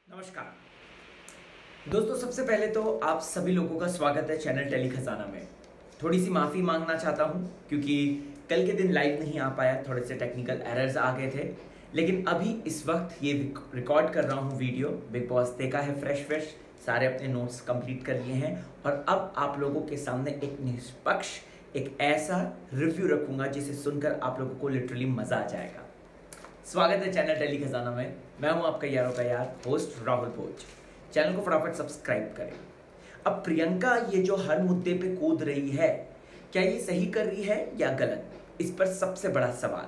नमस्कार दोस्तों, सबसे पहले तो आप सभी लोगों का स्वागत है चैनल टेली खजाना में। थोड़ी सी माफ़ी मांगना चाहता हूं क्योंकि कल के दिन लाइव नहीं आ पाया, थोड़े से टेक्निकल एरर्स आ गए थे। लेकिन अभी इस वक्त ये रिकॉर्ड कर रहा हूं वीडियो। बिग बॉस देखा है फ्रेश सारे अपने नोट्स कंप्लीट कर लिए हैं और अब आप लोगों के सामने एक निष्पक्ष एक ऐसा रिव्यू रखूंगा जिसे सुनकर आप लोगों को लिटरली मज़ा आ जाएगा। स्वागत है चैनल टेली खजाना में। मैं हूं आपका यारों का यार होस्ट राहुल भोज। चैनल को फटाफट सब्सक्राइब करें। अब प्रियंका ये जो हर मुद्दे पे कूद रही है, क्या ये सही कर रही है या गलत? इस पर सबसे बड़ा सवाल।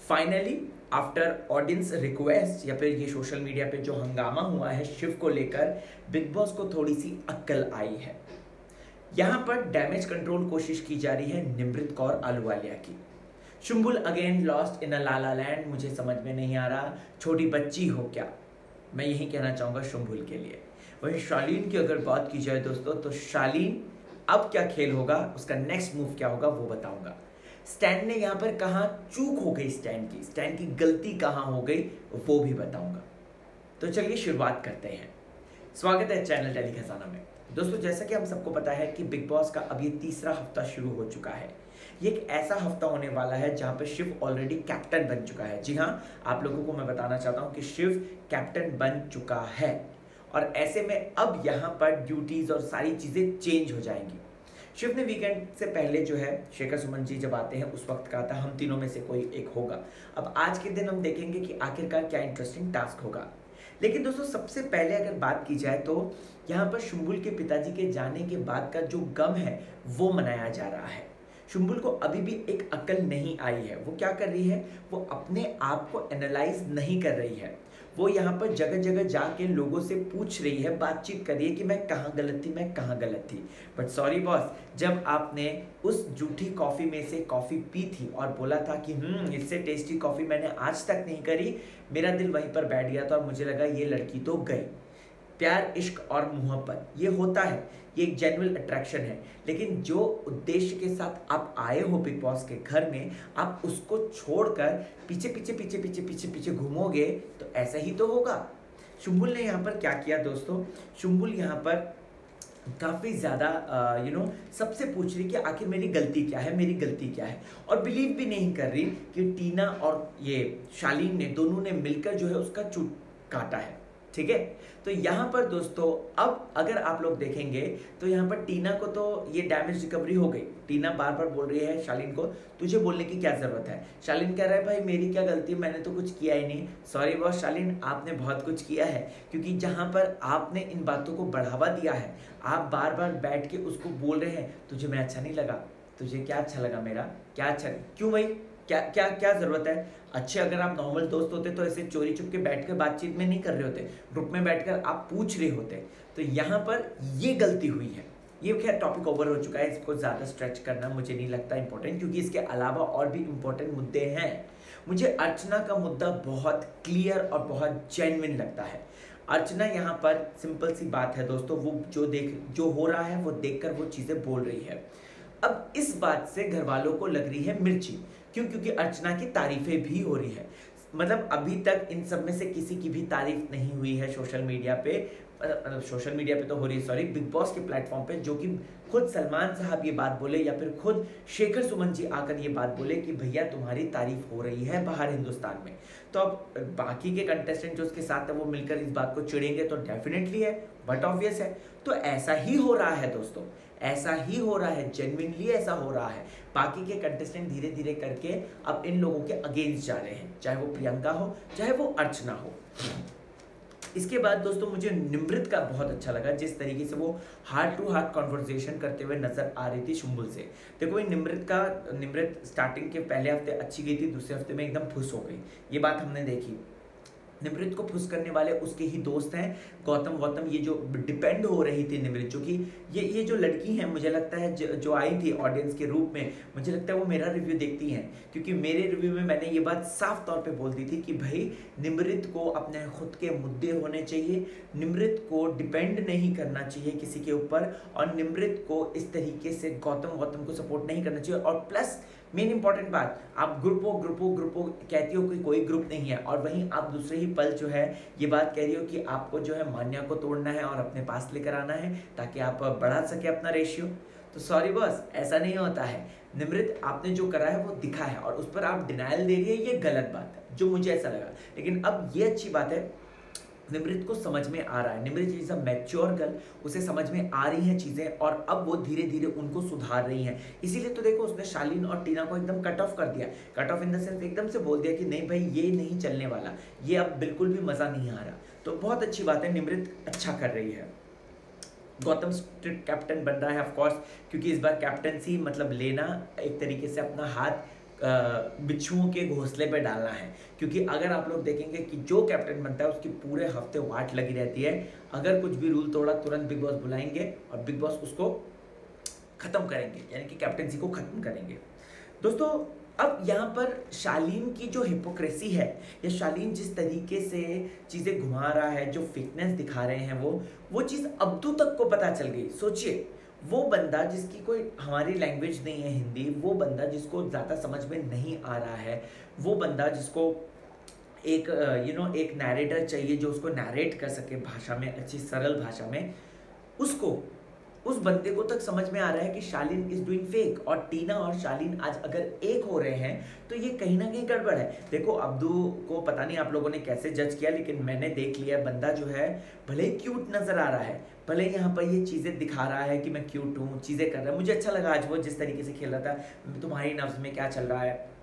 फाइनली आफ्टर ऑडियंस रिक्वेस्ट या फिर ये सोशल मीडिया पे जो हंगामा हुआ है शिव को लेकर, बिग बॉस को थोड़ी सी अक्ल आई है। यहां पर डैमेज कंट्रोल कोशिश की जा रही है निमृत कौर अहलूवालिया की। Shumbul again lost in a la la land. मुझे समझ में नहीं आ रहा, छोटी बच्ची हो क्या? मैं यही कहना चाहूंगा शुंबुल के लिए। वहीं शालीन की अगर बात की जाए दोस्तों, तो शालीन अब क्या खेल होगा, उसका नेक्स्ट मूव क्या होगा वो बताऊंगा। स्टैन ने यहां पर कहां चूक हो गई, स्टैन की गलती कहां हो गई वो भी बताऊंगा। तो चलिए शुरुआत करते हैं। स्वागत है चैनल टेली खजाना में। दोस्तों, जैसा कि हम सबको पता है कि बिग बॉस का अब ये तीसरा हफ्ता शुरू हो चुका है। ये एक ऐसा हफ्ता होने वाला है जहां पर शिव ऑलरेडी कैप्टन बन चुका है। जी हाँ, आप लोगों को मैं बताना चाहता हूं कि शिव कैप्टन बन चुका है और ऐसे में अब यहां पर ड्यूटीज और सारी चीजें चेंज हो जाएंगी। शिव ने वीकेंड से पहले जो है शेखर सुमन जी जब आते हैं उस वक्त कहा था हम तीनों में से कोई एक होगा। अब आज के दिन हम देखेंगे कि आखिरकार क्या इंटरेस्टिंग टास्क होगा। लेकिन दोस्तों, सबसे पहले अगर बात की जाए तो यहाँ पर शुंबुल के पिताजी के जाने के बाद का जो गम है वो मनाया जा रहा है। शुंबुल को अभी भी एक अकल नहीं आई है। वो क्या कर रही है, वो अपने आप को एनालाइज नहीं कर रही है। वो यहाँ पर जगह जगह जाके लोगों से पूछ रही है, बातचीत कर रही है कि मैं कहाँ गलत थी, मैं कहाँ गलत थी। बट सॉरी बॉस, जब आपने उस जूठी कॉफ़ी में से कॉफ़ी पी थी और बोला था कि इससे टेस्टी कॉफ़ी मैंने आज तक नहीं करी, मेरा दिल वहीं पर बैठ गया था और मुझे लगा ये लड़की तो गई। प्यार, इश्क और मोहब्बत ये होता है, ये एक जेन्युइन अट्रैक्शन है। लेकिन जो उद्देश्य के साथ आप आए हो बिग बॉस के घर में, आप उसको छोड़कर पीछे पीछे पीछे पीछे पीछे पीछे घूमोगे तो ऐसा ही तो होगा। शुंबुल ने यहाँ पर क्या किया दोस्तों, शुंबुल यहाँ पर काफ़ी ज़्यादा सबसे पूछ रही कि आखिर मेरी गलती क्या है, मेरी गलती क्या है, और बिलीव भी नहीं कर रही कि टीना और ये शालीन ने दोनों ने मिलकर जो है उसका चूट काटा है। ठीक है, तो यहाँ पर दोस्तों अब अगर आप लोग देखेंगे तो यहाँ पर टीना को तो ये डैमेज रिकवरी हो गई। टीना बार बार बोल रही है शालीन को तुझे बोलने की क्या ज़रूरत है। शालीन कह रहा है भाई मेरी क्या गलती, मैंने तो कुछ किया ही नहीं। सॉरी बॉस शालीन, आपने बहुत कुछ किया है, क्योंकि जहाँ पर आपने इन बातों को बढ़ावा दिया है, आप बार बार बैठ के उसको बोल रहे हैं तुझे मैं अच्छा नहीं लगा, तुझे क्या अच्छा लगा, मेरा क्या अच्छा, क्यों भाई, क्या क्या क्या जरूरत है। अच्छे अगर आप नॉर्मल दोस्त होते तो ऐसे चोरी चुप के बैठकर बातचीत में नहीं कर रहे होते, ग्रुप में बैठकर आप पूछ रहे होते। तो यहाँ पर ये गलती हुई है। ये खैर टॉपिक ओवर हो चुका है, इसको ज़्यादा स्ट्रेच करना मुझे नहीं लगता इंपॉर्टेंट, क्योंकि इसके अलावा और भी इंपॉर्टेंट मुद्दे हैं। मुझे अर्चना का मुद्दा बहुत क्लियर और बहुत जेन्युइन लगता है। अर्चना यहाँ पर सिंपल सी बात है दोस्तों, वो जो हो रहा है वो देखकर वो चीज़ें बोल रही है। अब इस बात से घर वालों को लग रही है मिर्ची, क्यों? क्योंकि अर्चना की तारीफें भी हो रही है। मतलब अभी तक इन सब में से किसी की भी तारीफ नहीं हुई है सोशल मीडिया पे, सोशल मीडिया पे तो हो रही है, सॉरी, बिग बॉस के प्लेटफॉर्म पे, जो कि खुद सलमान साहब ये बात बोले या फिर खुद शेखर सुमन जी आकर ये बात बोले कि भैया तुम्हारी तारीफ हो रही है बाहर हिंदुस्तान में। तो अब बाकी के कंटेस्टेंट जो उसके साथ है वो मिलकर इस बात को चिड़ेंगे तो डेफिनेटली है, बट ऑब्वियस है। तो ऐसा ही हो रहा है दोस्तों, ऐसा ही हो रहा है, जेन्युइनली ऐसा हो रहा है। बाकी के कंटेस्टेंट धीरे धीरे करके अब इन लोगों के अगेंस्ट जा रहे हैं, चाहे वो प्रियंका हो चाहे वो अर्चना हो। इसके बाद दोस्तों मुझे निमृत का बहुत अच्छा लगा, जिस तरीके से वो हार्ट टू हार्ट कॉन्वर्सेशन करते हुए नजर आ रही थी शुंबुल से। देखो निमृत स्टार्टिंग के पहले हफ्ते अच्छी गई थी, दूसरे हफ्ते में एकदम फुस हो गई, ये बात हमने देखी। निमृत को फुस करने वाले उसके ही दोस्त हैं गौतम। ये जो डिपेंड हो रही थी निमृत, जो कि ये जो लड़की है, मुझे लगता है जो आई थी ऑडियंस के रूप में, मुझे लगता है वो मेरा रिव्यू देखती हैं, क्योंकि मेरे रिव्यू में मैंने ये बात साफ तौर पे बोल दी थी कि भाई निमृत को अपने खुद के मुद्दे होने चाहिए, निमृत को डिपेंड नहीं करना चाहिए किसी के ऊपर, और निमृत को इस तरीके से गौतम को सपोर्ट नहीं करना चाहिए। और प्लस मेन इंपॉर्टेंट बात, आप ग्रुपो कहती हो कि कोई ग्रुप नहीं है, और वहीं आप दूसरे ही पल जो है ये बात कह रही हो कि आपको जो है मान्या को तोड़ना है और अपने पास लेकर आना है ताकि आप बढ़ा सके अपना रेशियो। तो सॉरी बॉस, ऐसा नहीं होता है। निमृत, आपने जो करा है वो दिखा है और उस पर आप डिनायल दे रही है, ये गलत बात है, जो मुझे ऐसा लगा। लेकिन अब ये अच्छी बात है, निमृत को समझ में आ रहा है, Nimrit is a mature girl, उसे समझ में आ रही हैं चीजें और अब वो धीरे धीरे उनको सुधार रही हैं। इसीलिए तो देखो उसने शालीन और टीना को एकदम कट ऑफ कर दिया, cut off in the sense एकदम से बोल दिया कि नहीं भाई ये नहीं चलने वाला, ये अब बिल्कुल भी मजा नहीं आ रहा। तो बहुत अच्छी बात है, निमृत अच्छा कर रही है। गौतम स्ट्रिक्ट कैप्टन बन रहा है ऑफ कोर्स, क्योंकि इस बार कैप्टनसी मतलब लेना एक तरीके से अपना हाथ बिच्छुओं के घोंसले पे डालना है। क्योंकि अगर आप लोग देखेंगे कि जो कैप्टन बनता है उसकी पूरे हफ्ते वाट लगी रहती है, अगर कुछ भी रूल तोड़ा तुरंत बिग बॉस बुलाएंगे और बिग बॉस उसको खत्म करेंगे, यानी कि कैप्टनसी को खत्म करेंगे। दोस्तों अब यहाँ पर शालीन की जो हिपोक्रेसी है, या शालीन जिस तरीके से चीज़ें घुमा रहा है, जो फिटनेस दिखा रहे हैं वो चीज़ अब्दू तक को पता चल गई। सोचिए, वो बंदा जिसकी कोई हमारी लैंग्वेज नहीं है हिंदी, वो बंदा जिसको ज़्यादा समझ में नहीं आ रहा है, वो बंदा जिसको एक एक नैरेटर चाहिए जो उसको नैरेट कर सके भाषा में, अच्छी सरल भाषा में, उस बंदे को तक समझ में आ रहा है कि शालीन इज डूइंग फेक। और टीना और शालीन आज अगर एक हो रहे हैं तो ये कहीं ना कहीं गड़बड़ है। देखो अब्दू को पता नहीं आप लोगों ने कैसे जज किया, लेकिन मैंने देख लिया, बंदा जो है भले ही क्यूट नजर आ रहा है, भले यहाँ पर ये चीज़ें दिखा रहा है कि मैं क्यूट हूँ, चीज़ें कर रहा है, मुझे अच्छा लगा आज वो जिस तरीके से खेल रहा था, तुम्हारी नफ्स में क्या चल रहा है।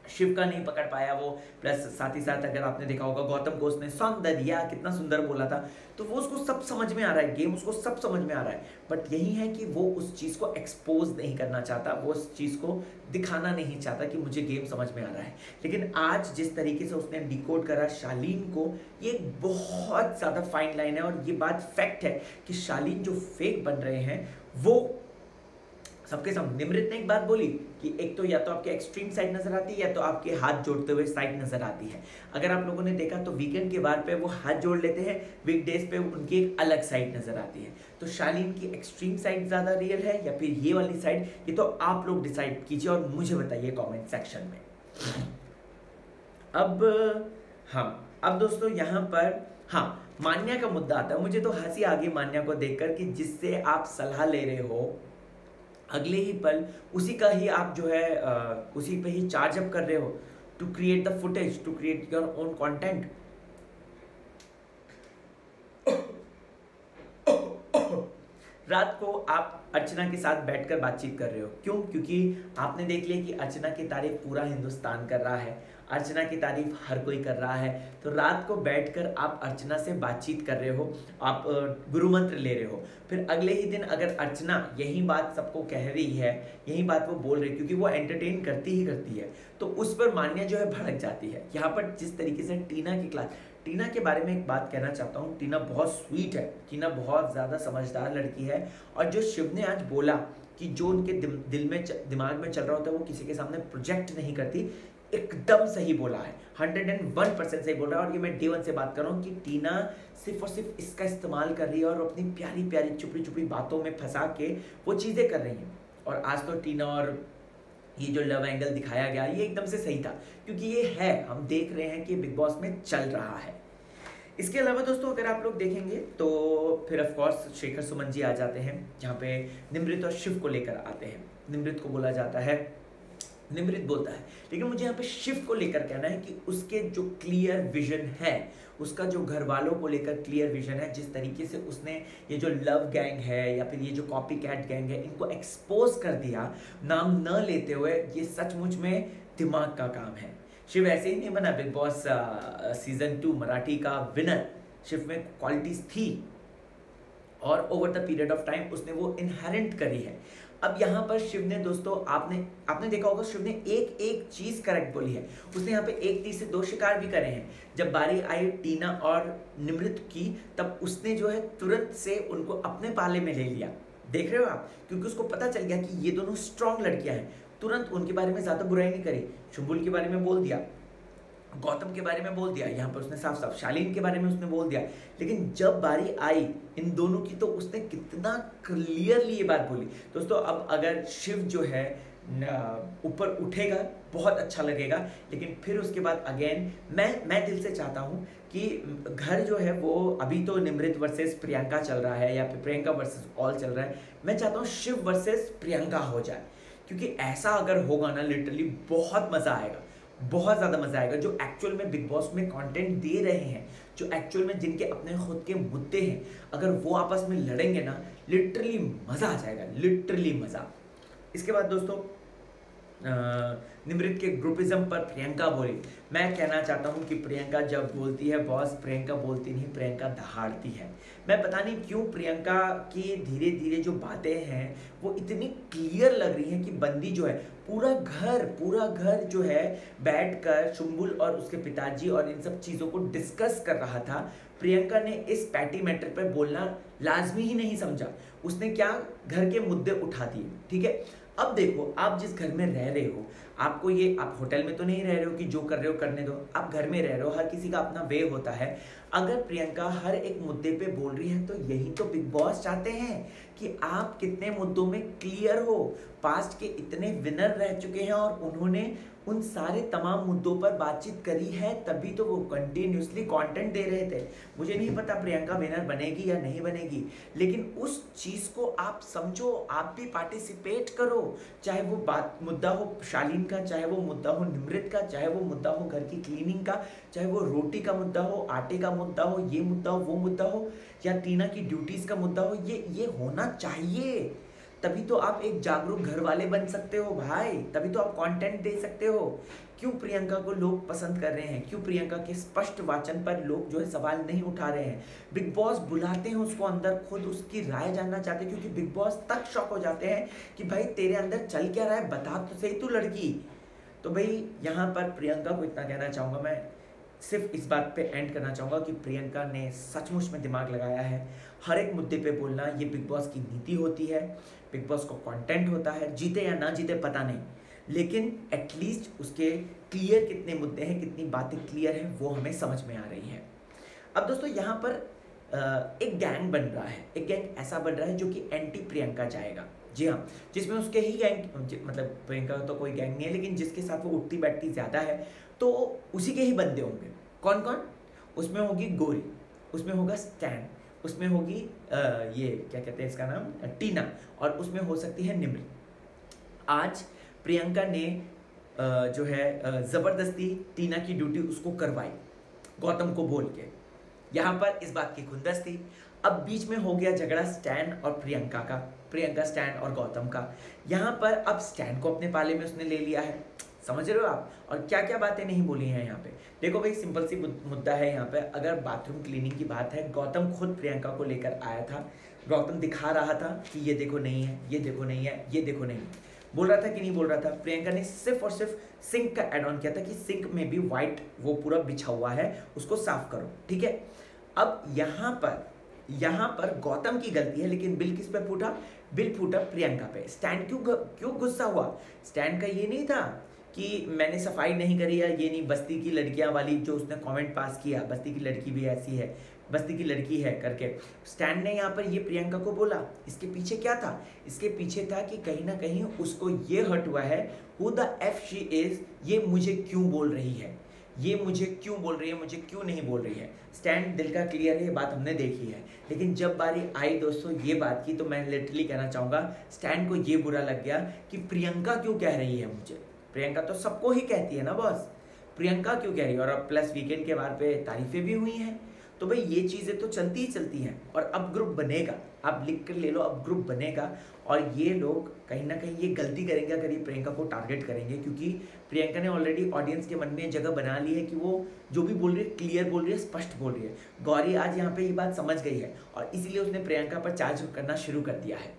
शिव का नहीं पकड़ पाया वो, प्लस साथ ही साथ अगर आपने देखा होगा गौतम को उसने सौंदर्या कितना सुंदर बोला था, तो वो उसको सब समझ में आ रहा है, गेम उसको सब समझ में आ रहा है। बट यही है कि वो उस चीज़ को एक्सपोज नहीं करना चाहता, वो उस चीज़ को दिखाना नहीं चाहता कि मुझे गेम समझ में आ रहा है। लेकिन आज जिस तरीके से उसने डिकोड करा शालीन को, ये बहुत ज़्यादा फाइन लाइन है। और ये बात फैक्ट है कि शालीन जो फेक बन रहे हैं वो सबके सामने। निमृत ने एक बात बोली कि एक तो या तो आपके एक्सट्रीम साइड नजर आती है या तो आपके हाथ जोड़ते हुए साइड नजर आती है। अगर आप लोगों ने देखा तो वीकेंड के बार पे वो हाथ जोड़ लेते हैं, वीकडेज पे उनकी एक अलग साइड नजर आती है। तो शालीन की एक्सट्रीम साइड ज्यादा रियल है या फिर ये वाली साइड, ये तो आप लोग डिसाइड कीजिए और मुझे बताइए कॉमेंट सेक्शन में। अब दोस्तों यहाँ पर मान्या का मुद्दा आता है। मुझे तो हंसी आ गई मान्या को देखकर कि जिससे आप सलाह ले रहे हो अगले ही पल उसी का ही आप जो है उसी पे ही चार्ज अप कर रहे हो to create the footage, to create your own content. रात को आप अर्चना के साथ बैठकर बातचीत कर रहे हो, क्यों? क्योंकि आपने देख लिया कि अर्चना की तारीफ पूरा हिंदुस्तान कर रहा है, अर्चना की तारीफ हर कोई कर रहा है। तो रात को बैठकर आप अर्चना से बातचीत कर रहे हो, आप गुरु मंत्र ले रहे हो। फिर अगले ही दिन अगर अर्चना यही बात सबको कह रही है, यही बात वो बोल रही है, क्योंकि वो एंटरटेन करती ही करती है, तो उस पर मान्या जो है भड़क जाती है। यहाँ पर जिस तरीके से टीना के बारे में एक बात कहना चाहता हूँ। टीना बहुत स्वीट है, टीना बहुत ज़्यादा समझदार लड़की है। और जो शिव ने आज बोला कि जो उनके दिमाग में चल रहा होता है वो किसी के सामने प्रोजेक्ट नहीं करती, एकदम सही बोला है, 101% सही बोल रहा है। और ये मैं डे वन से बात कर रहा हूँ कि टीना सिर्फ और सिर्फ इसका इस्तेमाल कर रही है और अपनी प्यारी प्यारी चुपड़ी चुपड़ी बातों में फंसा के वो चीज़ें कर रही हैं। और आज तो टीना और ये जो लव एंगल दिखाया गया ये एकदम से सही था, क्योंकि ये है, हम देख रहे हैं कि बिग बॉस में चल रहा है। इसके अलावा दोस्तों अगर आप लोग देखेंगे तो फिर ऑफ कोर्स शेखर सुमन जी आ जाते हैं, जहाँ पे निमृत और शिव को लेकर आते हैं। निमृत को बोला जाता है, निमृत बोलता है, लेकिन मुझे यहाँ पे शिव को लेकर कहना है कि उसके जो क्लियर विजन है, उसका जो घर वालों को लेकर क्लियर विजन है, जिस तरीके से उसने ये जो लव गैंग है या फिर ये जो कॉपी कैट गैंग है इनको एक्सपोज कर दिया नाम न लेते हुए, ये सचमुच में दिमाग का काम है। शिव ऐसे ही नहीं बना बिग बॉस सीजन 2 मराठी का विनर, शिव में क्वालिटीज थी और over the period of time उसने वो इनहेरेंट करी है। अब यहाँ पर शिव ने दोस्तों आपने देखा होगा शिव ने एक चीज करेक्ट बोली है। उसने यहाँ पे 1 तीर से 2 शिकार भी करे हैं। जब बारी आई टीना और निमृत की, तब उसने जो है तुरंत से उनको अपने पाले में ले लिया। देख रहे हो आप, क्योंकि उसको पता चल गया कि ये दोनों स्ट्रॉन्ग लड़कियां हैं। तुरंत उनके बारे में ज्यादा बुराई नहीं करी, शुंबुल के बारे में बोल दिया, गौतम के बारे में बोल दिया, यहाँ पर उसने साफ साफ शालीन के बारे में उसने बोल दिया। लेकिन जब बारी आई इन दोनों की तो उसने कितना क्लियरली ये बात बोली। दोस्तों अब अगर शिव जो है ऊपर उठेगा, बहुत अच्छा लगेगा। लेकिन फिर उसके बाद अगेन मैं दिल से चाहता हूँ कि घर जो है वो अभी तो निमृत वर्सेस प्रियंका चल रहा है या फिर प्रियंका वर्सेस ऑल चल रहा है, मैं चाहता हूँ शिव वर्सेस प्रियंका हो जाए। क्योंकि ऐसा अगर होगा ना लिटरली बहुत मज़ा आएगा, बहुत ज़्यादा मज़ा आएगा। जो एक्चुअल में बिग बॉस में कंटेंट दे रहे हैं, जो एक्चुअल में जिनके अपने खुद के मुद्दे हैं, अगर वो आपस में लड़ेंगे ना लिटरली मज़ा आ जाएगा, लिटरली मज़ा। इसके बाद दोस्तों निमृत के ग्रुपिज्म पर प्रियंका बोली। मैं कहना चाहता हूँ कि प्रियंका जब बोलती है बॉस, प्रियंका बोलती नहीं, प्रियंका दहाड़ती है। मैं पता नहीं क्यों प्रियंका की धीरे धीरे जो बातें हैं वो इतनी क्लियर लग रही हैं कि बंदी जो है पूरा घर जो है बैठकर शुंबुल और उसके पिताजी और इन सब चीज़ों को डिस्कस कर रहा था। प्रियंका ने इस पैटी मैटर पर बोलना लाजमी ही नहीं समझा। उसने क्या घर के मुद्दे उठा दिए, ठीक है। अब देखो, आप जिस घर में रह रहे हो, आपको ये, आप होटल में तो नहीं रह रहे हो कि जो कर रहे हो करने दो, आप घर में रह रहे हो, हर किसी का अपना वे होता है। अगर प्रियंका हर एक मुद्दे पे बोल रही है तो यही तो बिग बॉस चाहते हैं कि आप कितने मुद्दों में क्लियर हो। पास्ट के इतने विनर रह चुके हैं और उन्होंने उन सारे तमाम मुद्दों पर बातचीत करी है, तभी तो वो कंटिन्यूसली कंटेंट दे रहे थे। मुझे नहीं पता प्रियंका विनर बनेगी या नहीं बनेगी, लेकिन उस चीज़ को आप समझो, आप भी पार्टिसिपेट करो। चाहे वो बात मुद्दा हो शालीन का, चाहे वो मुद्दा हो निमृत का, चाहे वो मुद्दा हो घर की क्लीनिंग का, चाहे वो रोटी का मुद्दा हो, आटे का मुद्दा हो, ये मुद्दा हो, वो मुद्दा हो, या टीना की ड्यूटीज़ का मुद्दा हो, ये होना चाहिए। तभी तो आप एक जागरूक घर वाले बन सकते हो भाई, तभी तो आप कंटेंट दे सकते हो। क्यों प्रियंका को लोग पसंद कर रहे हैं, क्यों प्रियंका के स्पष्ट वाचन पर लोग जो है सवाल नहीं उठा रहे हैं। बिग बॉस बुलाते हैं उसको अंदर, खुद उसकी राय जानना चाहते हैं, क्योंकि बिग बॉस तक शॉक हो जाते हैं कि भाई तेरे अंदर चल क्या रहा है, बता तो सही तू लड़की। तो भाई यहाँ पर प्रियंका को इतना कहना चाहूँगा, मैं सिर्फ इस बात पे एंड करना चाहूँगा कि प्रियंका ने सचमुच में दिमाग लगाया है। हर एक मुद्दे पे बोलना ये बिग बॉस की नीति होती है, बिग बॉस को कंटेंट होता है, जीते या ना जीते पता नहीं, लेकिन एटलीस्ट उसके क्लियर कितने मुद्दे हैं, कितनी बातें क्लियर हैं वो हमें समझ में आ रही है। अब दोस्तों यहाँ पर एक गैंग बन रहा है, एक गैंग ऐसा बन रहा है जो कि एंटी प्रियंका जाएगा। जी हाँ, जिसमें उसके ही गैंग, मतलब प्रियंका तो कोई गैंग नहीं है, लेकिन जिसके साथ वो उठती बैठती ज़्यादा है तो उसी के ही बंदे होंगे। कौन कौन? उसमें होगी गौरी, उसमें होगा स्टैन, उसमें होगी ये क्या कहते हैं इसका नाम, टीना, और उसमें हो सकती है निमृत। आज प्रियंका ने जो है ज़बरदस्ती टीना की ड्यूटी उसको करवाई गौतम को बोल के। यहाँ पर इस बात की खुंदस थी। अब बीच में हो गया झगड़ा स्टैन और प्रियंका का, प्रियंका स्टैन और गौतम का। यहाँ पर अब स्टैन को अपने पाले में उसने ले लिया है, समझ रहे हो आप। और क्या क्या बातें नहीं बोली हैं यहाँ पे। देखो भाई, सिंपल सी मुद्दा है यहाँ पे। अगर बाथरूम क्लीनिंग की बात है, गौतम खुद प्रियंका को लेकर आया था, गौतम दिखा रहा था कि ये देखो नहीं है, ये देखो नहीं है, ये देखो नहीं है, बोल रहा था कि नहीं बोल रहा था। प्रियंका ने सिर्फ और सिर्फ सिंक का एड ऑन किया था कि सिंक में भी वाइट वो पूरा बिछा हुआ है, उसको साफ करो, ठीक है। अब यहाँ पर गौतम की गलती है, लेकिन बिल किस पे फूटा? बिल फूटा प्रियंका पे। स्टैंड क्यों गुस्सा हुआ? स्टैंड का ये नहीं था कि मैंने सफाई नहीं करी या ये नहीं, बस्ती की लड़कियां वाली जो उसने कमेंट पास किया, बस्ती की लड़की भी ऐसी है, बस्ती की लड़की है करके स्टैंड ने यहाँ पर ये प्रियंका को बोला। इसके पीछे क्या था? इसके पीछे था कि कहीं ना कहीं उसको ये हर्ट हुआ है, who the F she is, ये मुझे क्यों बोल रही है, ये मुझे क्यों बोल रही है, मुझे क्यों नहीं बोल रही है। स्टैंड दिल का क्लियर है, ये बात हमने देखी है। लेकिन जब बारी आई दोस्तों ये बात की, तो मैं लिटरली कहना चाहूँगा स्टैंड को ये बुरा लग गया कि प्रियंका क्यों कह रही है मुझे। प्रियंका तो सबको ही कहती है ना बॉस, प्रियंका क्यों कह रही है। और अब प्लस वीकेंड के बार पे तारीफें भी हुई हैं, तो भाई ये चीज़ें तो चलती ही चलती हैं। और अब ग्रुप बनेगा, आप लिख कर ले लो, अब ग्रुप बनेगा और ये लोग कहीं ना कहीं ये गलती करेंगे अगर ये प्रियंका को टारगेट करेंगे, क्योंकि प्रियंका ने ऑलरेडी ऑडियंस के मन में जगह बना ली है कि वो जो भी बोल रही है क्लियर बोल रही है, स्पष्ट बोल रही है। गौरी आज यहाँ पे ये बात समझ गई है और इसीलिए उसने प्रियंका पर चार्ज करना शुरू कर दिया है।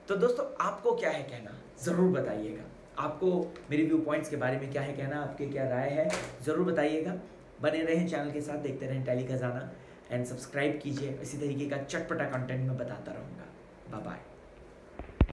तो दोस्तों आपको क्या है कहना, ज़रूर बताइएगा। आपको मेरे व्यू पॉइंट्स के बारे में क्या है कहना, आपके क्या राय है, ज़रूर बताइएगा। बने रहें चैनल के साथ, देखते रहें टेली खजाना एंड सब्सक्राइब कीजिए। इसी तरीके का चटपटा कंटेंट मैं बताता रहूँगा। Bye bye.